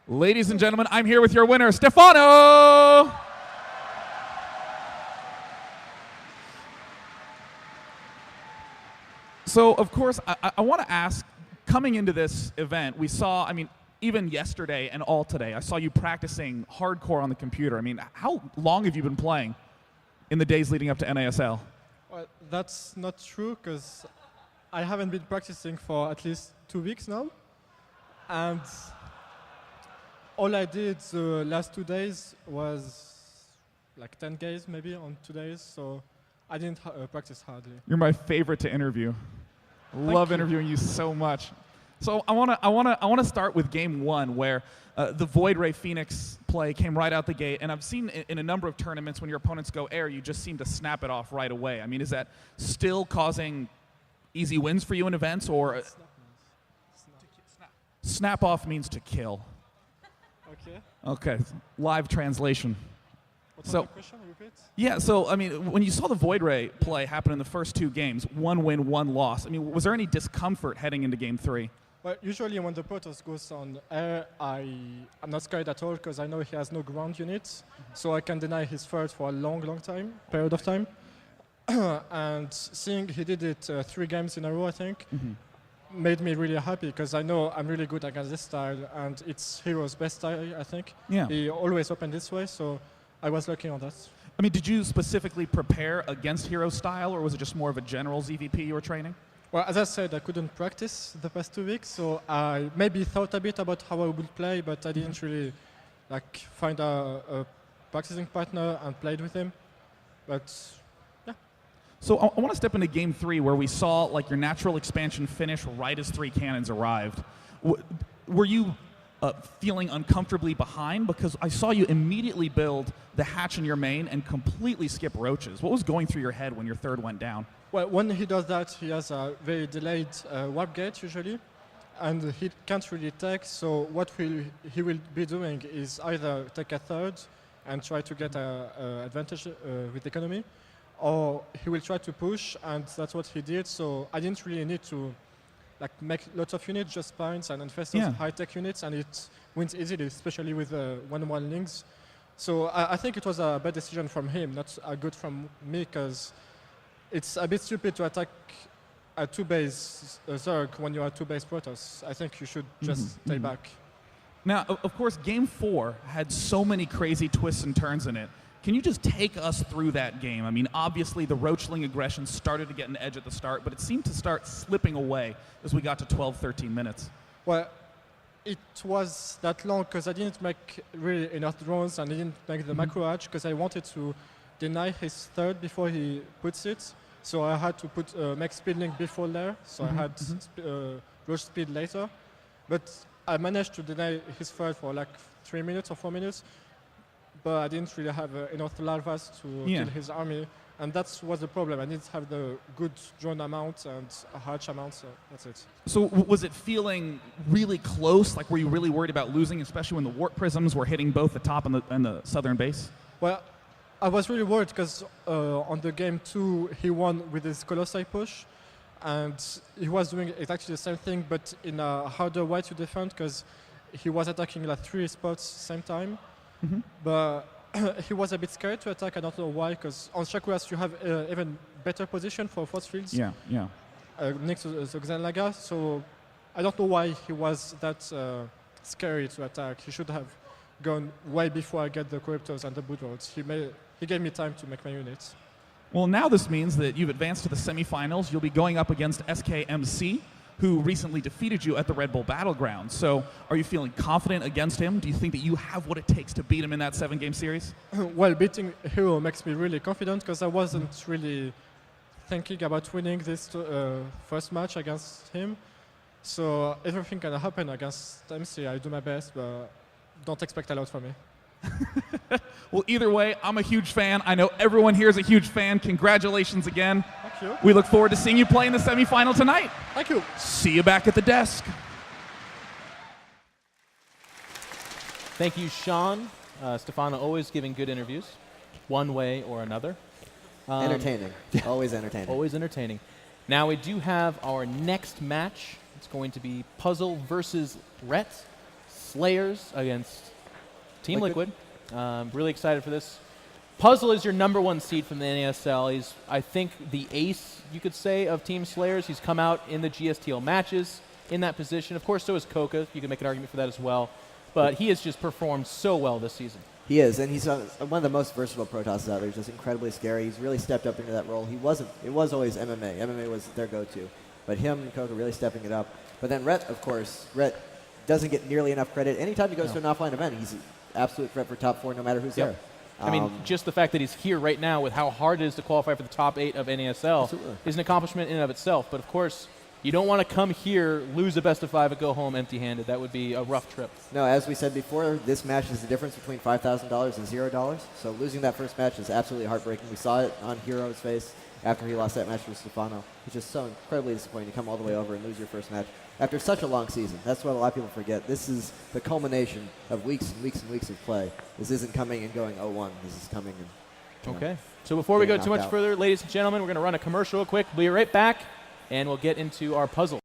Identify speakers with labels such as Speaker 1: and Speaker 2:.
Speaker 1: Ladies and gentlemen, I'm here with your winner, Stephano! So, of course, I want to ask, coming into this event, we saw, even yesterday and all today, I saw you practicing hardcore on the computer. How long have you been playing in the days leading up to NASL?
Speaker 2: Well, that's not true, because I haven't been practicing for at least 2 weeks now. And all I did the last 2 days was like 10 games maybe on 2 days, so I didn't practice hardly.
Speaker 1: You're my favorite to interview. Love interviewing you so much. So I wanna start with game one, where the Void Ray Phoenix play came right out the gate, and I've seen in a number of tournaments when your opponents go air, you just seem to snap it off right away. Is that still causing easy wins for you in events, or snap off means to kill?
Speaker 2: Okay.
Speaker 1: Okay, live translation.
Speaker 2: What's the question? Repeat?
Speaker 1: Yeah, so when you saw the Void Ray play happen in the first 2 games, 1 win, 1 loss, was there any discomfort heading into game 3?
Speaker 2: Well, usually when the Protoss goes on air, I'm not scared at all, because I know he has no ground units, so I can deny his third for a long period of time. And seeing he did it 3 games in a row, I think, made me really happy, because I know I'm really good against this style, and it's Hero's best style, I think.
Speaker 1: Yeah.
Speaker 2: He always opened this way, so I was lucky on that.
Speaker 1: Did you specifically prepare against Hero style, or was it just more of a general ZVP you were training?
Speaker 2: Well, as I said, I couldn't practice the past 2 weeks, so I maybe thought a bit about how I would play, but I didn't really find a practicing partner and played with him. But yeah.
Speaker 1: So I want to step into game 3, where we saw your natural expansion finish right as 3 cannons arrived. Were you feeling uncomfortably behind? Because I saw you immediately build the hatch in your main and completely skip roaches. What was going through your head when your 3rd went down?
Speaker 2: Well, when he does that, he has a very delayed warp gate usually, and he can't really take. So what he will be doing is either take a 3rd and try to get an advantage with economy, or he will try to push, and that's what he did. So I didn't really need to make lots of units, just spines and infestors, high-tech units, and it wins easily, especially with 1-1 links. So I think it was a bad decision from him, not a good from me, because it's a bit stupid to attack a 2-base Zerg when you're a 2-base Protoss. I think you should just stay back.
Speaker 1: Now, of course, game 4 had so many crazy twists and turns in it. Can you just take us through that game? Obviously the Roachling aggression started to get an edge at the start, but it seemed to start slipping away as we got to 12, 13 minutes.
Speaker 2: Well, it was that long because I didn't make really enough drones, and I didn't make the macro hatch because I wanted to deny his 3rd before he puts it. So I had to make speed link before there, so I had rush speed later. But I managed to deny his 3rd for 3 minutes or 4 minutes. But I didn't really have enough larvas to kill his army, and that was the problem. I didn't have the good drone amount and a hatch amount, so that's it.
Speaker 1: So was it feeling really close? Were you really worried about losing, especially when the warp prisms were hitting both the top and the southern base?
Speaker 2: Well, I was really worried because on the game 2, he won with his Colossi push, and he was doing exactly the same thing, but in a harder way to defend, because he was attacking 3 spots same time. But he was a bit scared to attack. I don't know why, because on Shakuras you have even better position for force fields. Next to the Xenlaga, so I don't know why he was that scary to attack. He should have gone way before I get the Corruptors and the boot roads. He gave me time to make my units.
Speaker 1: Well, now this means that you've advanced to the semifinals. You'll be going up against SKMC, who recently defeated you at the Red Bull Battleground. So are you feeling confident against him? Do you think that you have what it takes to beat him in that 7-game series?
Speaker 2: Well, beating Hero makes me really confident, because I wasn't really thinking about winning this first match against him. So everything can happen against MC. I do my best, but don't expect a lot from me.
Speaker 1: Well, either way, I'm a huge fan. I know everyone here is a huge fan. Congratulations again.
Speaker 2: Thank you.
Speaker 1: We look forward to seeing you play in the semifinal tonight.
Speaker 2: Thank you.
Speaker 1: See you back at the desk.
Speaker 3: Thank you, Sean. Stephano always giving good interviews, one way or another.
Speaker 4: Entertaining. Always entertaining.
Speaker 3: Always entertaining. Now we do have our next match. It's going to be Puzzle versus Rhett. Slayers against Team Liquid. Really excited for this. Puzzle is your #1 seed from the NASL. He's, I think, the ace, you could say, of Team Slayers. He's come out in the GSTL matches in that position. Of course, so is Coca. You can make an argument for that as well. But he has just performed so well this season.
Speaker 4: He is, and he's one of the most versatile Protosses out there. He's just incredibly scary. He's really stepped up into that role. It was always MMA. MMA was their go-to. But him and Coca really stepping it up. But then Rhett, of course, Rhett doesn't get nearly enough credit. Anytime he goes to an offline event, he's an absolute threat for top 4 no matter who's there.
Speaker 3: I mean, just the fact that he's here right now with how hard it is to qualify for the top 8 of NASL is an accomplishment in and of itself. But, of course, you don't want to come here, lose a best-of-5, and go home empty-handed. That would be a rough trip. No,
Speaker 4: as we said before, this match is the difference between $5,000 and $0. So losing that first match is absolutely heartbreaking. We saw it on Hero's face after he lost that match with Stephano. It's just so incredibly disappointing to come all the way over and lose your first match after such a long season. That's what a lot of people forget. This is the culmination of weeks and weeks and weeks of play. This isn't coming and going 0-1. This is coming and
Speaker 3: okay. So before we go too much further, ladies and gentlemen, we're going to run a commercial real quick. We'll be right back, and we'll get into our puzzle.